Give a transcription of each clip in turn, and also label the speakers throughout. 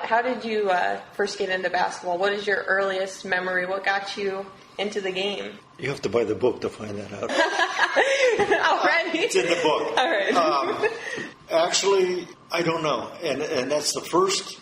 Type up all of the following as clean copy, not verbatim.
Speaker 1: how did you first get into basketball? What is your earliest memory? What got you into the game?
Speaker 2: You have to buy the book to find that out.
Speaker 1: Already?
Speaker 2: It's in the book.
Speaker 1: All right.
Speaker 2: Actually, I don't know. And that's the first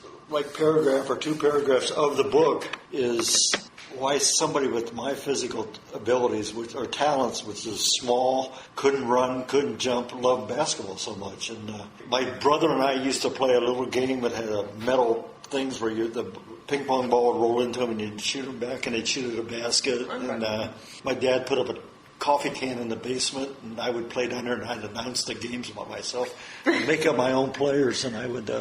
Speaker 2: paragraph or 2 paragraphs of the book is why somebody with my physical abilities or talents, which is small, couldn't run, couldn't jump, loved basketball so much. And my brother and I used to play a little game that had metal things where the ping pong ball would roll into them and you'd shoot them back and they'd shoot at a basket. Okay. And my dad put up a coffee can in the basement and I would play down there and I'd announce the games by myself and make up my own players and I would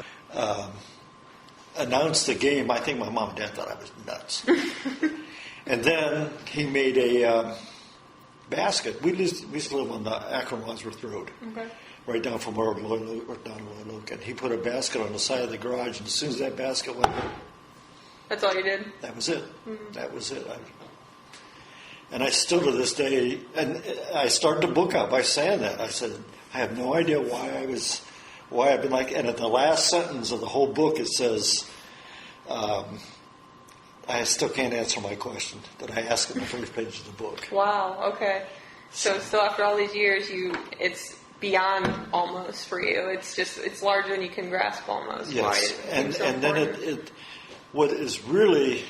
Speaker 2: announce the game. I think my mom and dad thought I was nuts. And then he made a basket. We used to live on the Akron-Wadsworth Road, okay, right down from where down Loy Oak. And he put a basket on the side of the garage, and as soon as that basket went in,
Speaker 1: that's all you did?
Speaker 2: That was it. Mm-hmm. That was it. And I still to this day, and I started the book out by saying that. I said, I have no idea why I've been like, and at the last sentence of the whole book it says, I still can't answer my question that I asked in the first page of the book.
Speaker 1: Wow, okay. So still after all these years, it's beyond almost for you. It's larger than you can grasp almost.
Speaker 2: Yes, and then it what is really,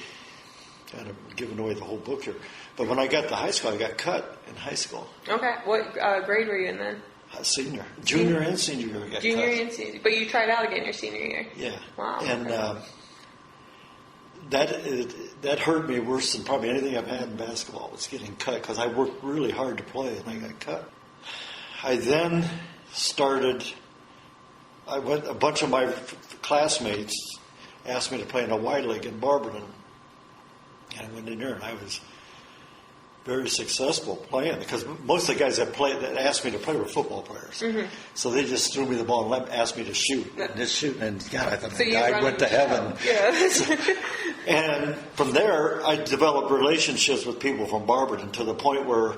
Speaker 2: kind of giving away the whole book here, but when I got to high school, I got cut in high school.
Speaker 1: Okay, what grade were you in then?
Speaker 2: Senior. Junior and senior year I got
Speaker 1: Junior
Speaker 2: cut.
Speaker 1: And senior. But you tried out again your senior year.
Speaker 2: Yeah.
Speaker 1: Wow.
Speaker 2: And
Speaker 1: okay.
Speaker 2: That hurt me worse than probably anything I've had in basketball, was getting cut, because I worked really hard to play and I got cut. I then started, a bunch of my classmates asked me to play in a wide league in Barberton. And I went in there and I was very successful playing, because most of the guys that asked me to play were football players. Mm-hmm. So they just threw me the ball and asked me to shoot. And just shoot, and God, I thought my guy went to heaven.
Speaker 1: Yeah.
Speaker 2: And from there, I developed relationships with people from Barberton to the point where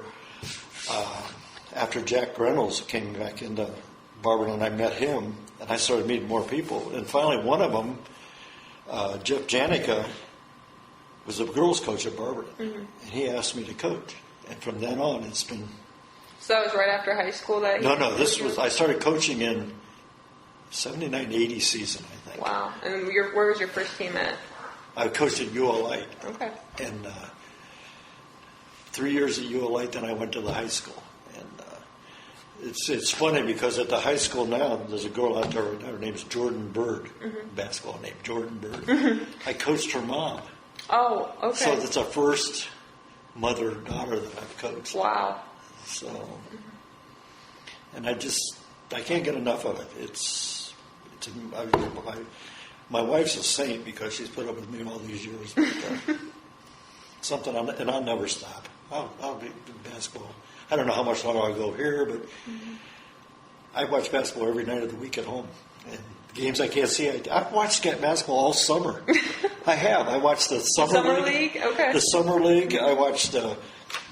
Speaker 2: after Jack Reynolds came back into Barberton, I met him, and I started meeting more people. And finally, one of them, Jeff Janica, was a girls' coach at Barberton, mm-hmm. and he asked me to coach. And from then on, it's been...
Speaker 1: So that was right after high school that...
Speaker 2: I started coaching in 79-80 season, I think.
Speaker 1: Wow. And where was your first team at?
Speaker 2: I coached at ULite.
Speaker 1: Okay.
Speaker 2: And 3 years at ULite, then I went to the high school. And it's funny because at the high school now, there's a girl out there right now, her name's Jordan Bird, mm-hmm. basketball name, Jordan Bird. Mm-hmm. I coached her mom.
Speaker 1: Oh, okay.
Speaker 2: So that's our first mother-daughter that I've coached.
Speaker 1: Wow.
Speaker 2: So, and I can't get enough of it. My wife's a saint because she's put up with me all these years. But, something, and I'll never stop. I'll be in basketball. I don't know how much longer I'll go here, but mm-hmm. I watch basketball every night of the week at home. And games I can't see. I've watched basketball all summer. I have. I watched the summer league.
Speaker 1: Okay.
Speaker 2: The summer league. I watched the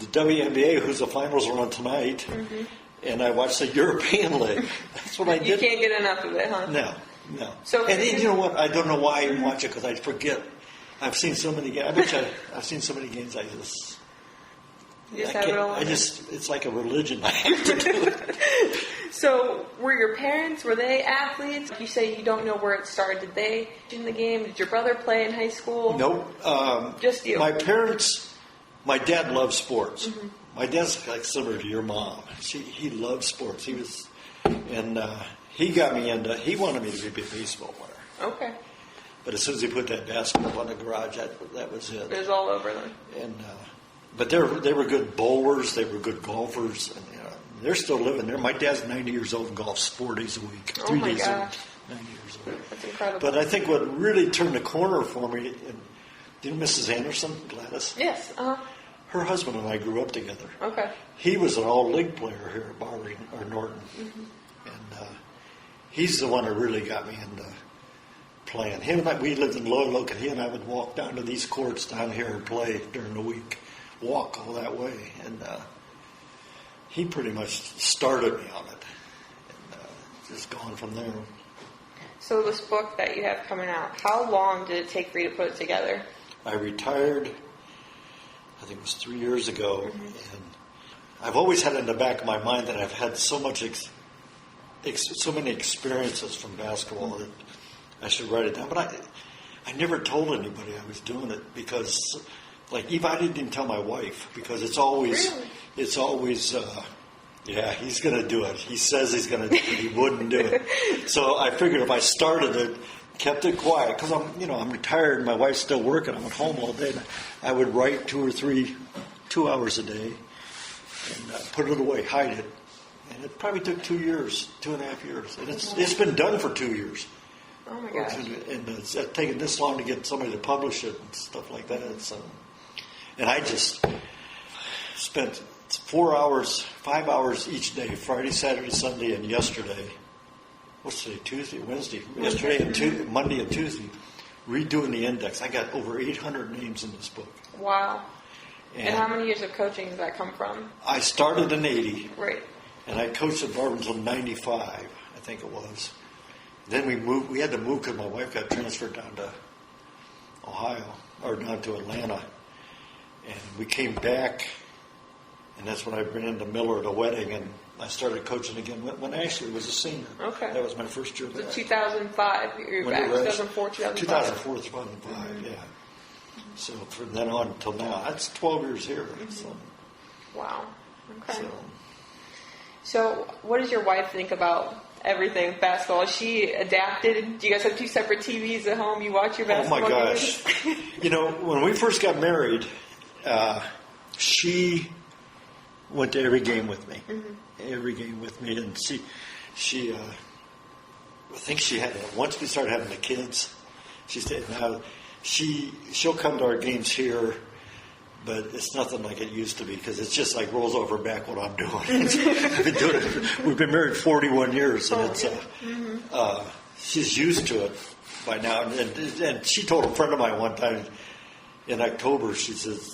Speaker 2: WNBA, whose the finals are on tonight, mm-hmm. and I watched the European League. That's what I did.
Speaker 1: You can't get enough of it, huh?
Speaker 2: No.
Speaker 1: So,
Speaker 2: and you know what? I don't know why I even watch it, because I forget. I've seen so many games. I bet I've seen so many games. I
Speaker 1: have it all.
Speaker 2: It's like a religion. I have to do it.
Speaker 1: So, were your parents, were they athletes? You say you don't know where it started. Did they in the game? Did your brother play in high school?
Speaker 2: Nope.
Speaker 1: Just you.
Speaker 2: My parents, my dad loved sports. Mm-hmm. My dad's like similar to your mom. He loved sports. He got me into, he wanted me to be a baseball player.
Speaker 1: Okay.
Speaker 2: But as soon as he put that basketball in the garage, that was it.
Speaker 1: It was all over then.
Speaker 2: And but they were good bowlers. They were good golfers. And they're still living there. My dad's 90 years old and golfs 4 days a week. 3 days a week. 90 years old.
Speaker 1: That's incredible.
Speaker 2: But I think what really turned the corner for me, do you know Mrs. Anderson, Gladys?
Speaker 1: Yes. Uh-huh.
Speaker 2: Her husband and I grew up together.
Speaker 1: Okay.
Speaker 2: He was an all-league player here at Barberton or Norton. Mm-hmm. And he's the one who really got me into playing. Him and I, we lived in Loy Oak, and he and I would walk down to these courts down here and play during the week. Walk all that way. And he pretty much started me on it. And just gone from there.
Speaker 1: So this book that you have coming out, how long did it take for you to put it together?
Speaker 2: I retired, I think it was 3 years ago, and I've always had in the back of my mind that I've had so many experiences from basketball that I should write it down. But I never told anybody I was doing it because, like, even I didn't even tell my wife because it's always, yeah, he's going to do it. He says he's going to do it. He wouldn't do it. So I figured if I started it, kept it quiet, because I'm retired and my wife's still working. I'm at home all day. I would write 2 hours a day and put it away, hide it. And it probably took 2 years, 2.5 years. And it's been done for 2 years.
Speaker 1: Oh my gosh.
Speaker 2: And it's taken this long to get somebody to publish it and stuff like that. And I just spent 4 hours, 5 hours each day, Friday, Saturday, Sunday, and yesterday. What's today? Tuesday, Wednesday. Yesterday and Monday and Tuesday, redoing the index. I got over 800 names in this book.
Speaker 1: Wow. And how many years of coaching does that come from?
Speaker 2: I started in 80.
Speaker 1: Right.
Speaker 2: And I coached at Barber until 95, I think it was. Then we moved. We had to move because my wife got transferred down to Ohio, or down to Atlanta. And we came back, and that's when I ran into Miller at a wedding, and I started coaching again when Ashley was a senior.
Speaker 1: Okay.
Speaker 2: That was my first year back.
Speaker 1: 2005, you're back. 2004, 2005.
Speaker 2: 2004, 2005, yeah. So from then on until now, that's 12 years here. So.
Speaker 1: Wow. Okay. So what does your wife think about everything with basketball? Is she adapted? Do you guys have 2 separate TVs at home? You watch your basketball games?
Speaker 2: Oh my gosh. When we first got married, she went to every game with me. Every game with me. And she I think she had, once we started having the kids, she said, now she'll come to our games here, but it's nothing like it used to be because it's just like rolls off her back what I'm doing. I've been doing it. We've been married 41 years, and she's used to it by now. And she told a friend of mine one time in October, she says,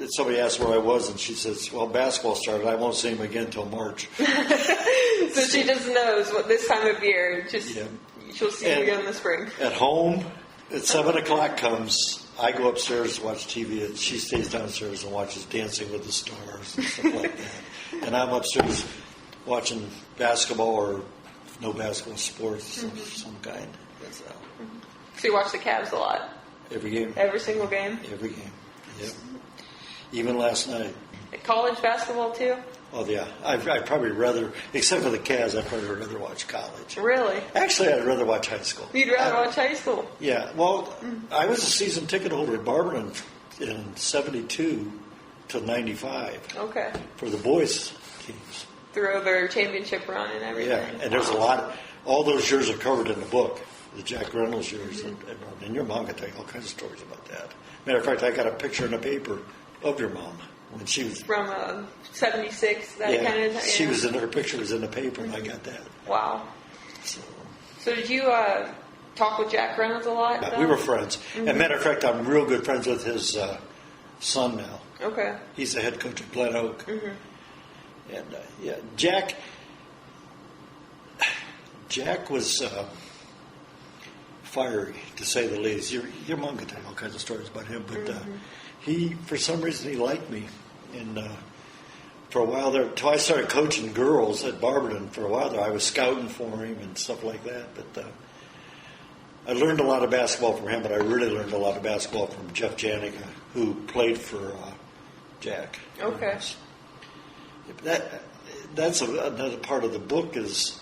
Speaker 2: somebody asked where I was, and she says, well, basketball started. I won't see him again until March.
Speaker 1: So she just knows what this time of year, she'll see you again in the spring. At
Speaker 2: home, at 7 o'clock comes, I go upstairs to watch TV, and she stays downstairs and watches Dancing with the Stars and stuff like that. And I'm upstairs watching basketball or no basketball sports of some kind.
Speaker 1: So you watch the Cavs a lot?
Speaker 2: Every game.
Speaker 1: Every single game?
Speaker 2: Every game, yep. Even last night.
Speaker 1: College basketball too?
Speaker 2: Oh, yeah. I'd probably rather, except for the Cavs, I'd probably rather watch college.
Speaker 1: Really?
Speaker 2: Actually, I'd rather watch high school.
Speaker 1: You'd rather watch high school?
Speaker 2: Yeah. Well, I was a season ticket holder at Barber in 72 to 95.
Speaker 1: Okay.
Speaker 2: For the boys' teams.
Speaker 1: Through their championship run and everything.
Speaker 2: Yeah, and there's a lot, all those years are covered in the book. The Jack Reynolds years. And your mom can tell you all kinds of stories about that. Matter of fact, I got a picture in the paper of your mom when she was
Speaker 1: from 76. That kind of. Yeah.
Speaker 2: She was in her picture was in the paper, and I got that.
Speaker 1: Wow. So did you talk with Jack Reynolds a lot?
Speaker 2: Yeah, we were friends. And matter of fact, I'm real good friends with his son now.
Speaker 1: Okay.
Speaker 2: He's the head coach at Glen Oak. And Jack was fiery, to say the least. Your mom can tell you all kinds of stories about him, but he, for some reason, he liked me. And for a while there, until I started coaching girls at Barberton, for a while there, I was scouting for him and stuff like that. But I learned a lot of basketball from him, but I really learned a lot of basketball from Jeff Janica, who played for Jack.
Speaker 1: Okay.
Speaker 2: That's another part of the book is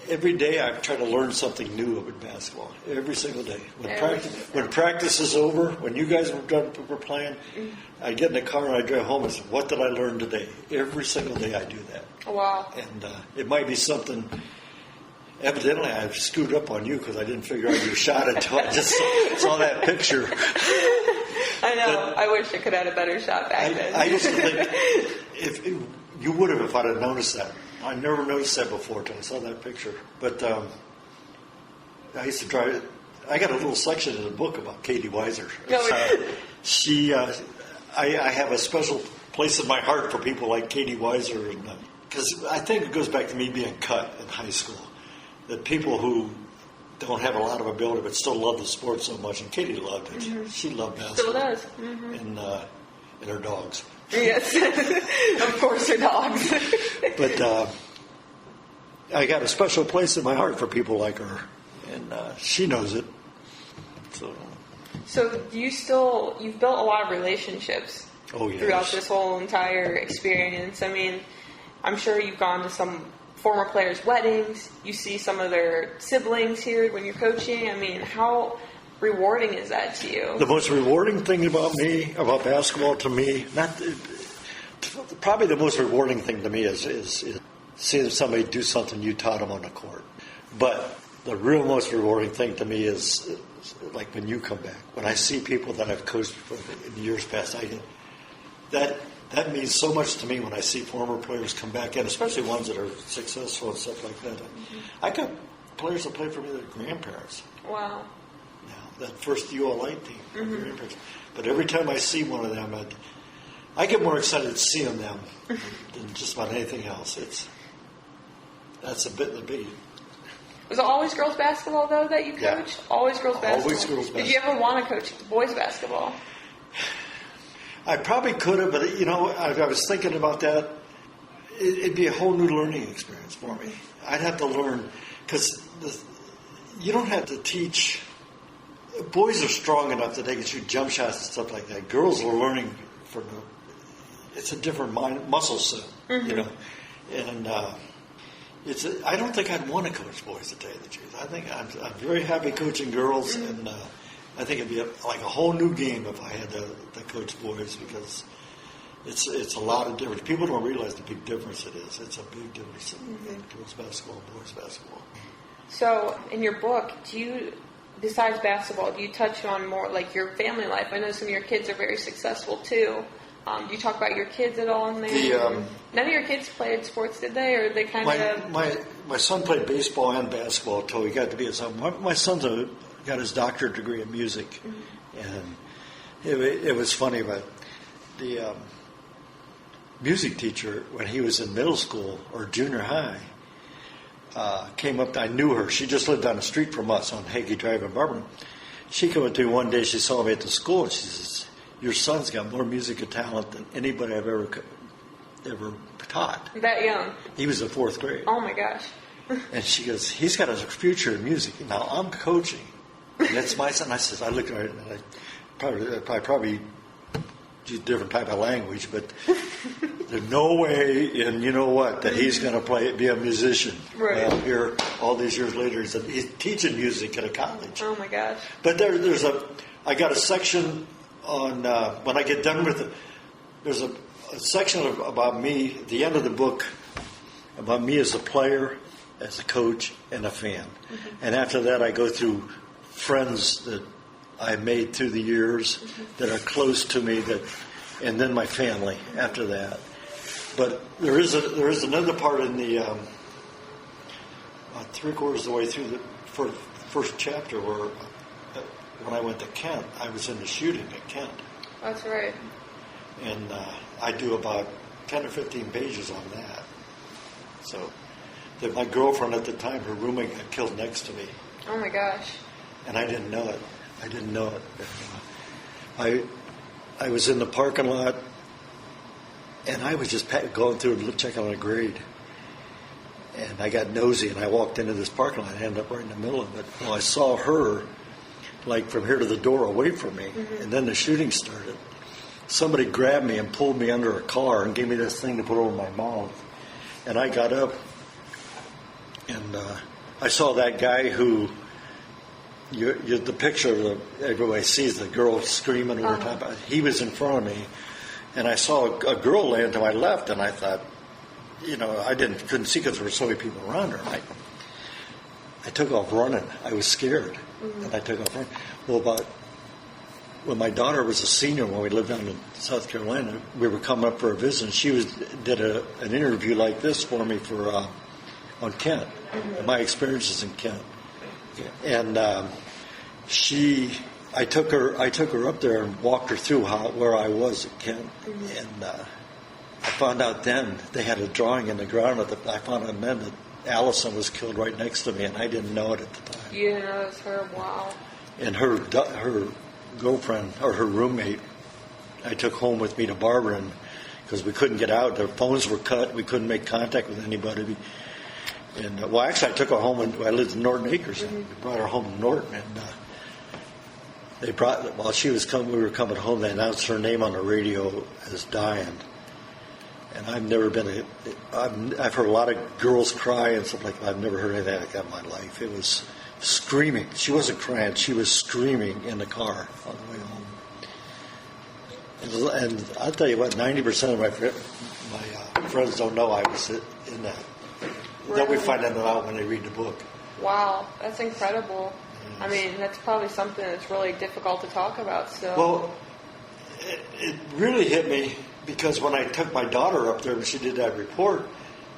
Speaker 2: every day I try to learn something new about basketball. Every single day. When practice is over, when you guys were playing, I get in the car and I drive home and say, what did I learn today? Every single day I do that.
Speaker 1: Wow.
Speaker 2: And it might be something, evidently I've screwed up on you because I didn't figure out your shot until I just saw that picture.
Speaker 1: I know. But I wish I could have had a better shot back then.
Speaker 2: I used to think, you would have if I'd have noticed that. I never noticed that before until I saw that picture. But I used to drive. I got a little section in the book about Katie Weiser. I have a special place in my heart for people like Katie Weiser, because I think it goes back to me being cut in high school. That people who don't have a lot of ability, but still love the sport so much. And Katie loved it.
Speaker 1: Mm-hmm.
Speaker 2: She loved basketball.
Speaker 1: Still does.
Speaker 2: And her dogs.
Speaker 1: Yes, of course, her dogs.
Speaker 2: But I got a special place in my heart for people like her, and she knows it.
Speaker 1: So you've built a lot of relationships throughout this whole entire experience. I mean, I'm sure you've gone to some former players' weddings. You see some of their siblings here when you're coaching. I mean, how rewarding is that to you?
Speaker 2: The most rewarding thing about basketball to me, probably the most rewarding thing to me is seeing somebody do something you taught them on the court. But the real most rewarding thing to me is like when you come back. When I see people that I've coached in years past, that means so much to me when I see former players come back, and especially ones that are successful and stuff like that. I got players that play for me that are grandparents.
Speaker 1: Wow.
Speaker 2: Now, that first ULA team, grandparents. But every time I see one of them, I get more excited seeing them than just about anything else. That's a bit of the beat.
Speaker 1: Was it always girls basketball, though, that you coached? Yeah. Always girls basketball? Always girls basketball. Did you ever want to coach boys basketball?
Speaker 2: I probably could have, but, I was thinking about that. It'd be a whole new learning experience for me. I'd have to learn, because you don't have to teach. Boys are strong enough that they can shoot jump shots and stuff like that. Girls are learning it's a different muscle set, and I don't think I'd want to coach boys, to tell you the truth. I think I'm very happy coaching girls, and I think it'd be like a whole new game if I had to coach boys, because it's a lot of difference. People don't realize the big difference it is. It's a big difference in girls basketball and boys basketball.
Speaker 1: So, in your book, besides basketball, do you touch on more like your family life? I know some of your kids are very successful too. Do you talk about your kids at all in there? None of your kids played sports, did they? Or they kind of...
Speaker 2: My son played baseball and basketball until he got to be my son's got his doctorate degree in music. And it was funny, but the music teacher, when he was in middle school or junior high, came up. I knew her. She just lived down the street from us on Hagee Drive in Barbara. She came up to me one day. She saw me at the school, and she says, "Your son's got more musical talent than anybody I've ever taught."
Speaker 1: That young?
Speaker 2: He was in 4th grade.
Speaker 1: Oh my gosh!
Speaker 2: And she goes, "He's got a future in music." Now I'm coaching, and that's my son. I looked at her, and I probably use a different type of language, but there's no way, and you know what, that he's going to be a musician.
Speaker 1: Right.
Speaker 2: Well, here, all these years later, he's teaching music at a college.
Speaker 1: Oh my gosh!
Speaker 2: But I got a section on when I get done with it. There's a section about me, at the end of the book, about me as a player, as a coach, and a fan. And after that, I go through friends that I made through the years that are close to me, and then my family after that. But there is another part in the 3/4 of the way through the first chapter where when I went to Kent, I was in the shooting at Kent.
Speaker 1: That's right.
Speaker 2: And I do about 10 or 15 pages on that. So that my girlfriend at the time, her roommate got killed next to me.
Speaker 1: Oh my gosh.
Speaker 2: And I didn't know it. I was in the parking lot, and I was just going through and checking on a grade. And I got nosy, and I walked into this parking lot. I ended up right in the middle of it. Well, I saw her, like from here to the door, away from me. And then the shooting started. Somebody grabbed me and pulled me under a car and gave me this thing to put over my mouth. And I got up, and I saw that guy who... the picture everybody sees, the girl screaming over top. He was in front of me, and I saw a girl laying to my left, and I thought, I couldn't see because there were so many people around her. I took off running. I was scared, and I took off running. Well, when my daughter was a senior, when we lived down in South Carolina, we were coming up for a visit, and she did an interview like this for me on Kent, and my experiences in Kent. And I took her up there and walked her through where I was at Kent, and I found out then they had a drawing in the ground. I found out then that Allison was killed right next to me, and I didn't know it at the time.
Speaker 1: You didn't know it was her? Wow.
Speaker 2: And her girlfriend, or her roommate, I took home with me to Barberton because we couldn't get out. Their phones were cut. We couldn't make contact with anybody. And well, actually, I took her home, and I lived in Norton Acres. And we brought her home to Norton, and they brought, while she was coming, we were coming home, they announced her name on the radio as dying. And I've never been I've heard a lot of girls cry and stuff like that. I've never heard anything like that in my life. It was screaming. She wasn't crying. She was screaming in the car on the way home. And I'll tell you what, 90% of my friends don't know I was in that.
Speaker 1: Really?
Speaker 2: Then we find that out when they read the book.
Speaker 1: Wow, that's incredible. Yes. I mean, that's probably something that's really difficult to talk about still.
Speaker 2: Well, it really hit me because when I took my daughter up there and she did that report,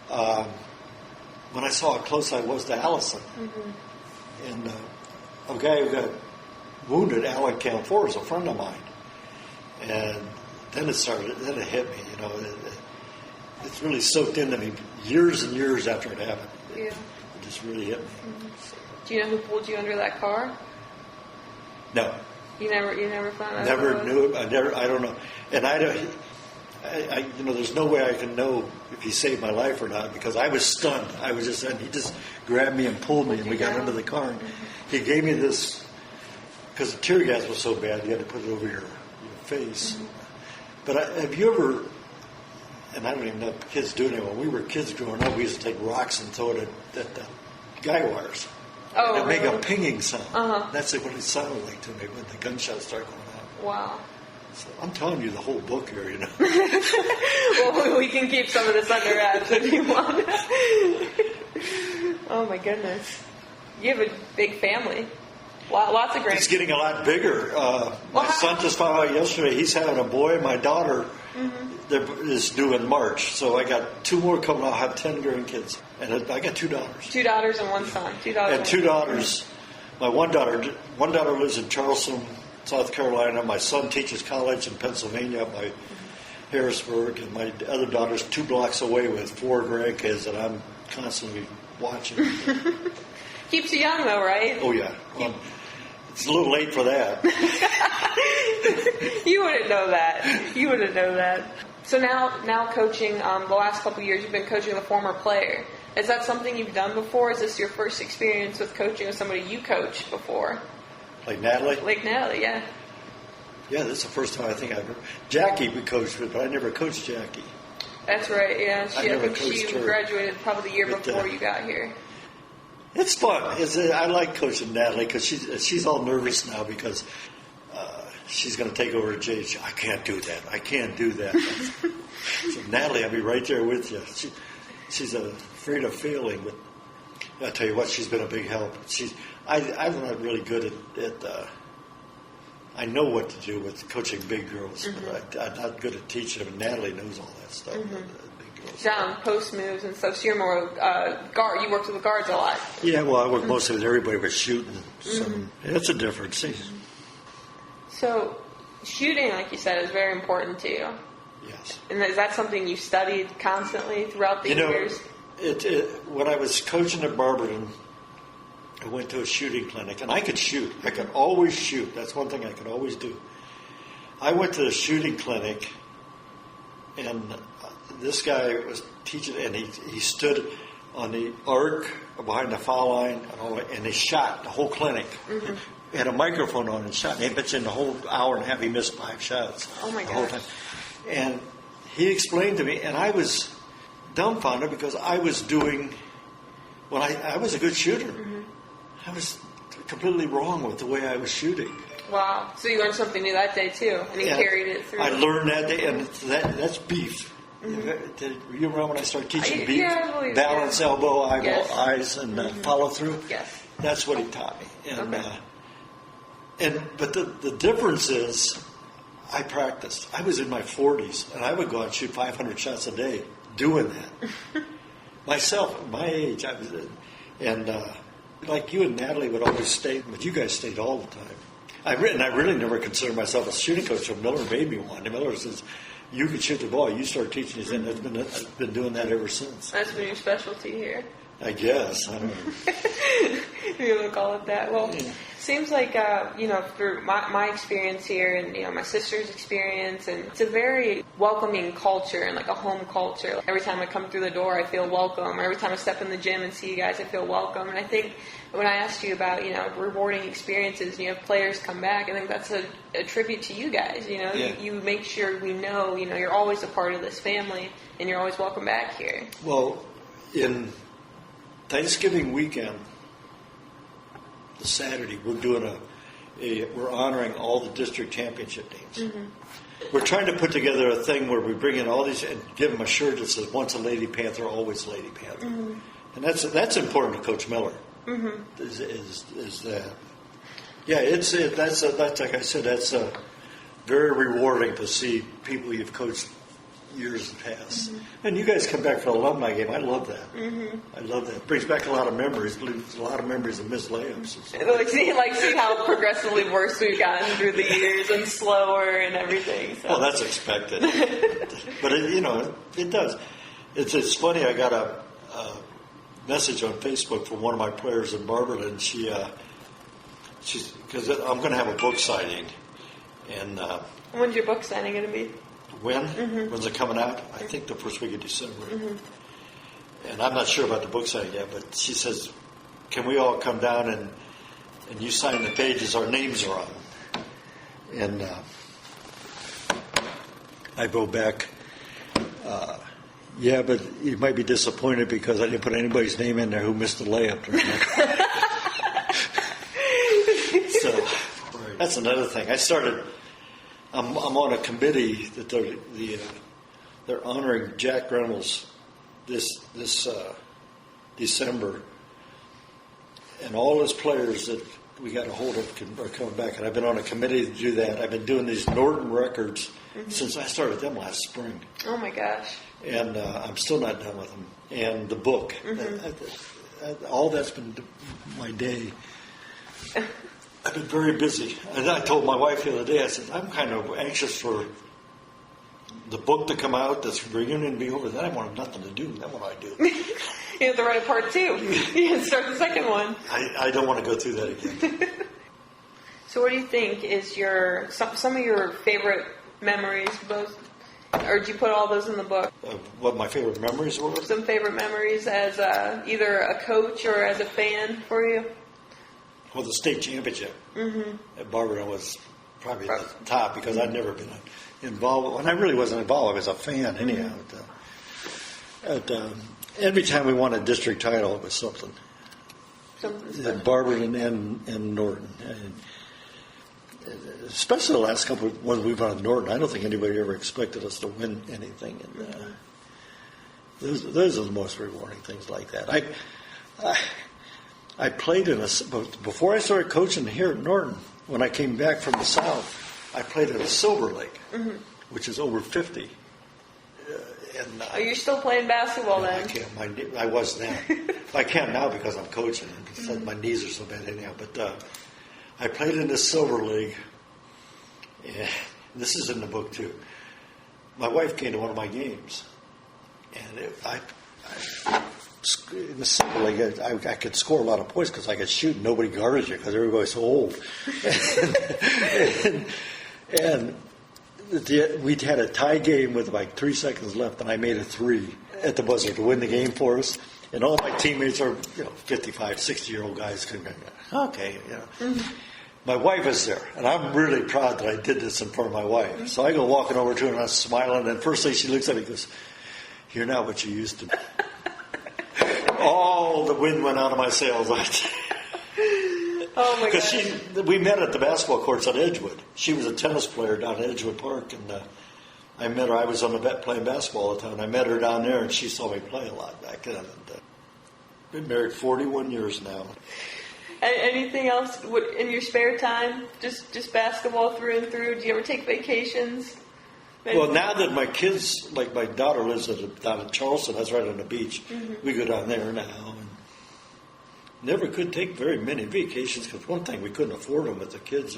Speaker 2: when I saw how close I was to Allison, and a guy who got wounded, Alan Camphor, is a friend of mine, and then it hit me, you know, it's really soaked into me years and years after it happened.
Speaker 1: Yeah.
Speaker 2: It just really hit me.
Speaker 1: Do you know who pulled you under that car?
Speaker 2: No.
Speaker 1: You never found out?
Speaker 2: Never knew it. I don't know. And I you know, there's no way I can know if he saved my life or not because I was stunned. And he just grabbed me and pulled me, and we got into the car. And he gave me this, because the tear gas was so bad, you had to put it over your face. But have you ever, and I don't even know if kids do it anymore, when we were kids growing up, we used to take rocks and throw it at the guy wires.
Speaker 1: Oh,
Speaker 2: and
Speaker 1: really?
Speaker 2: Make a pinging sound.
Speaker 1: Uh-huh.
Speaker 2: That's what it sounded like to me when the gunshots started going out.
Speaker 1: Wow.
Speaker 2: So I'm telling you the whole book here, you know.
Speaker 1: Well, we can keep some of this under wraps if you want. Oh, my goodness. You have a big family. Lots of great.
Speaker 2: It's getting a lot bigger. My son just found out yesterday he's having a boy. My daughter is due in March. So I got 2 more coming out. I have 10 grandkids. And I got 2 daughters.
Speaker 1: 2 daughters and 1 son. 2 daughters.
Speaker 2: And 2 daughters. My one daughter lives in Charleston, South Carolina. My son teaches college in Pennsylvania by Harrisburg. And my other daughter's 2 blocks away with 4 grandkids that I'm constantly watching.
Speaker 1: Keeps you young, though, right?
Speaker 2: Oh, yeah. Well, it's a little late for that.
Speaker 1: You wouldn't know that. So now coaching, the last couple of years, you've been coaching a former player. Is that something you've done before? Is this your first experience with coaching with somebody you coached before?
Speaker 2: Like Natalie?
Speaker 1: Like Natalie, yeah.
Speaker 2: Yeah, this is the first time I think I've ever. Jackie we coached with, but I never coached Jackie.
Speaker 1: That's right, yeah.
Speaker 2: I think she
Speaker 1: graduated probably the year before you got here.
Speaker 2: It's fun. I like coaching Natalie because she's all nervous now because she's going to take over to JH. I can't do that. So Natalie, I'll be right there with you. She's afraid of failing, but I'll tell you what, she's been a big help. I'm not really good at I know what to do with coaching big girls, but I'm not good at teaching them. And Natalie knows all that stuff.
Speaker 1: Down post moves and stuff. So you're more guard. You worked with the guards a lot.
Speaker 2: Yeah, well, I work mostly with everybody but shooting. So that's a difference.
Speaker 1: So shooting, like you said, is very important to you.
Speaker 2: Yes.
Speaker 1: And is that something you studied constantly throughout the years?
Speaker 2: When I was coaching at Barberton, I went to a shooting clinic, and I could shoot. I could always shoot. That's one thing I could always do. I went to the shooting clinic, and this guy was teaching, and he stood on the arc behind the foul line, and he shot the whole clinic. He had a microphone on and shot. And in the whole hour and a half, he missed 5 shots.
Speaker 1: Oh, my
Speaker 2: the whole
Speaker 1: gosh.
Speaker 2: time. And he explained to me, and I was dumbfounded because I was doing, I was a good shooter. I was completely wrong with the way I was shooting.
Speaker 1: Wow. So you learned something new that day, too, and you carried it through.
Speaker 2: I learned that day, and that's beef. You remember when I started teaching beef?
Speaker 1: Yeah, I believe
Speaker 2: balance, elbow, eyeball,
Speaker 1: yes.
Speaker 2: eyes, and follow through?
Speaker 1: Yes.
Speaker 2: That's what he taught me. But the difference is I practiced. I was in my 40s, and I would go out and shoot 500 shots a day doing that. Myself, at my age, like you and Natalie would always stay, but you guys stayed all the time. I really never considered myself a shooting coach. So Miller made me one. And Miller says, you can shoot the ball. You start teaching us, and I've been doing that ever since.
Speaker 1: That's been your specialty here.
Speaker 2: I guess. I don't know.
Speaker 1: Maybe we'll call it that. Well, seems like, through my experience here and, my sister's experience, and it's a very welcoming culture and like a home culture. Every time I come through the door, I feel welcome. Every time I step in the gym and see you guys, I feel welcome. And I think when I asked you about, rewarding experiences, players come back, I think that's a tribute to you guys. You make sure we know, you're always a part of this family and you're always welcome back here.
Speaker 2: Well, in Thanksgiving weekend, the Saturday, we're doing we're honoring all the district championship teams. Mm-hmm. We're trying to put together a thing where we bring in all these and give them a shirt that says "Once a Lady Panther, always Lady Panther," and that's important to Coach Miller. Mm-hmm. Is that? Yeah, that's like I said, that's very rewarding to see people you've coached years past. Mm-hmm. And you guys come back for an alumni game. I love that. Mm-hmm. I love that. It brings back a lot of memories. A lot of memories of missed layups.
Speaker 1: See how progressively worse we've gotten through the years and slower and everything. So.
Speaker 2: Well, that's expected. But it does. It's funny. I got a message on Facebook from one of my players in Barberton. She's because I'm going to have a book signing, and
Speaker 1: when's your book signing going to be?
Speaker 2: When? Mm-hmm. When's it coming out? I think the first week of December. Mm-hmm. And I'm not sure about the book signing yet, but she says, can we all come down and you sign the pages our names are on? And I go back, yeah, but you might be disappointed because I didn't put anybody's name in there who missed the layup. So that's another thing. I'm on a committee that they're honoring Jack Reynolds this December, and all his players that we got a hold of are coming back. And I've been on a committee to do that. I've been doing these Norton records since I started them last spring.
Speaker 1: Oh my gosh!
Speaker 2: And I'm still not done with them. And the book, all that's been my day. I've been very busy. And I told my wife the other day, I said, I'm kind of anxious for the book to come out, this reunion to be over. Then I want nothing to do. Then what do I do?
Speaker 1: You have to write a part 2. You have to start the second one.
Speaker 2: I don't want to go through that again.
Speaker 1: So what do you think is some of your favorite memories, both, or did you put all those in the book?
Speaker 2: What my favorite memories were?
Speaker 1: Some favorite memories as either a coach or as a fan for you?
Speaker 2: Well, the state championship at Barberton was probably the top because I'd never been involved. And I really wasn't involved. I was a fan anyhow. Every time we won a district title, it was something. At Barberton and Norton. And especially the last couple of ones we've won at Norton. I don't think anybody ever expected us to win anything. And those are the most rewarding things like that. I played before I started coaching here at Norton, when I came back from the South, I played in a Silver League, which is over 50.
Speaker 1: You're still playing basketball then?
Speaker 2: I can't. I was then. I can't now because I'm coaching. My knees are so bad anyhow. But I played in the Silver League. And this is in the book too. My wife came to one of my games, and in the Silver League, I could score a lot of points because I could shoot and nobody guarded you because everybody's so old. and we'd had a tie game with like 3 seconds left, and I made a 3 at the buzzer to win the game for us. And all my teammates are 55, 60-year-old guys. Okay, My wife is there, and I'm really proud that I did this in front of my wife. So I go walking over to her, and I'm smiling, and first thing she looks at me and goes, "You're not what you used to be." All the wind went out of my sails.
Speaker 1: Oh my God!
Speaker 2: Because we met at the basketball courts on Edgewood. She was a tennis player down at Edgewood Park, and I met her. I was on the playing basketball all the time. I met her down there, and she saw me play a lot back then. And, been married 41 years now.
Speaker 1: Anything else in your spare time? Just basketball through and through? Do you ever take vacations? Maybe?
Speaker 2: Well, now that my kids, like my daughter lives down in Charleston, that's right on the beach. We go down there now. And never could take very many vacations because one thing, we couldn't afford them with the kids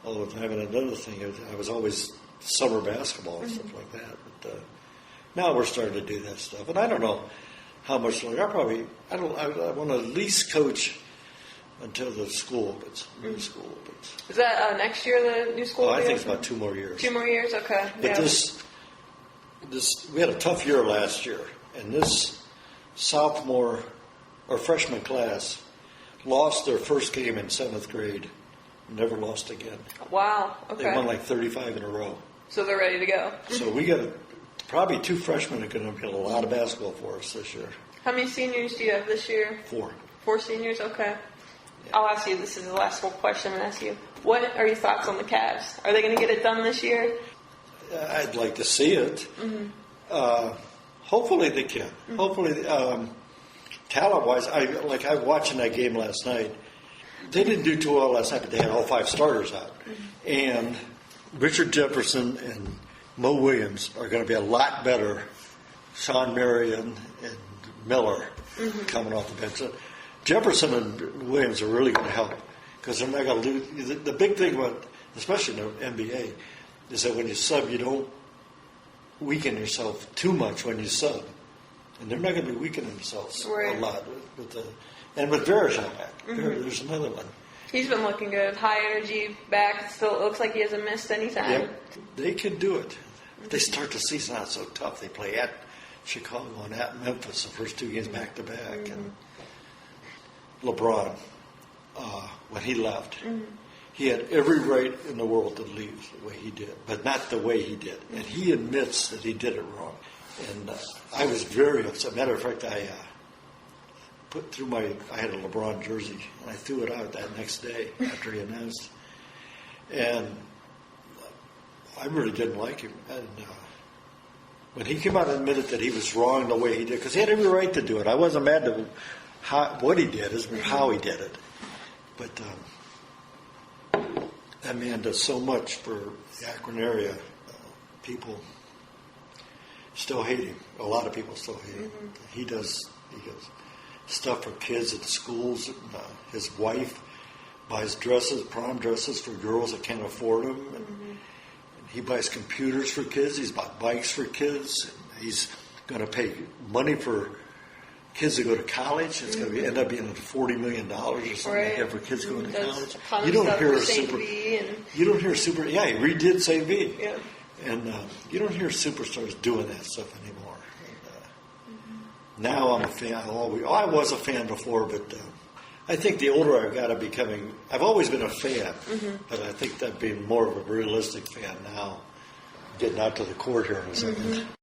Speaker 2: all the time. And another thing, I was always summer basketball and stuff like that. But now we're starting to do that stuff. And I don't know. how much longer. I want to at least coach until the school opens, new school opens.
Speaker 1: Is that next year, the new school?
Speaker 2: I think it's about 2 more years.
Speaker 1: 2 more years, okay.
Speaker 2: But this we had a tough year last year, and this sophomore or freshman class lost their first game in 7th grade, never lost again.
Speaker 1: Wow, okay.
Speaker 2: They won like 35 in a row.
Speaker 1: So they're ready to go.
Speaker 2: So we got probably 2 freshmen are going to be a lot of basketball for us this year.
Speaker 1: How many seniors do you have this year?
Speaker 2: 4.
Speaker 1: 4 seniors, okay. Yeah. I'll ask you, this is the last full question I'm going to ask you. What are your thoughts on the Cavs? Are they going to get it done this year?
Speaker 2: I'd like to see it. Mm-hmm. Hopefully they can. Mm-hmm. Hopefully, talent-wise, I was watching that game last night. They didn't do too well last night, but they had all 5 starters out. Mm-hmm. And Richard Jefferson and Mo Williams are going to be a lot better. Sean Marion and Miller coming off the bench. So Jefferson and Williams are really going to help because they're not going to lose. The big thing about, especially in the NBA, is that when you sub, you don't weaken yourself too much when you sub. And they're not going to be weakening themselves a lot. And with Verajao back, there's another one.
Speaker 1: He's been looking good. High energy back. It still looks like he hasn't missed any time.
Speaker 2: Yep. They can do it. They start the season out so tough. They play at Chicago and at Memphis the first 2 games back to back. And LeBron, when he left, he had every right in the world to leave the way he did, but not the way he did. And he admits that he did it wrong. And I was very upset. Matter of fact, I had a LeBron jersey, and I threw it out that next day after he announced. And I really didn't like him. And when he came out and admitted that he was wrong the way he did, because he had every right to do it. I wasn't mad at what he did, it's how he did it. But that man does so much for the Akron area. People still hate him. A lot of people still hate him. He does stuff for kids at the schools. His wife buys dresses, prom dresses for girls that can't afford them. And he buys computers for kids. He's bought bikes for kids. He's going to pay money for kids to go to college. It's going to end up being $40 million or something like that for kids going to college. You don't hear he redid St. V. Yeah. And you don't hear superstars doing that stuff anymore. And, now I'm a fan. I was a fan before, but I think the older I've got, I've always been a fan, but I think that being more of a realistic fan now, getting out to the court here in a second.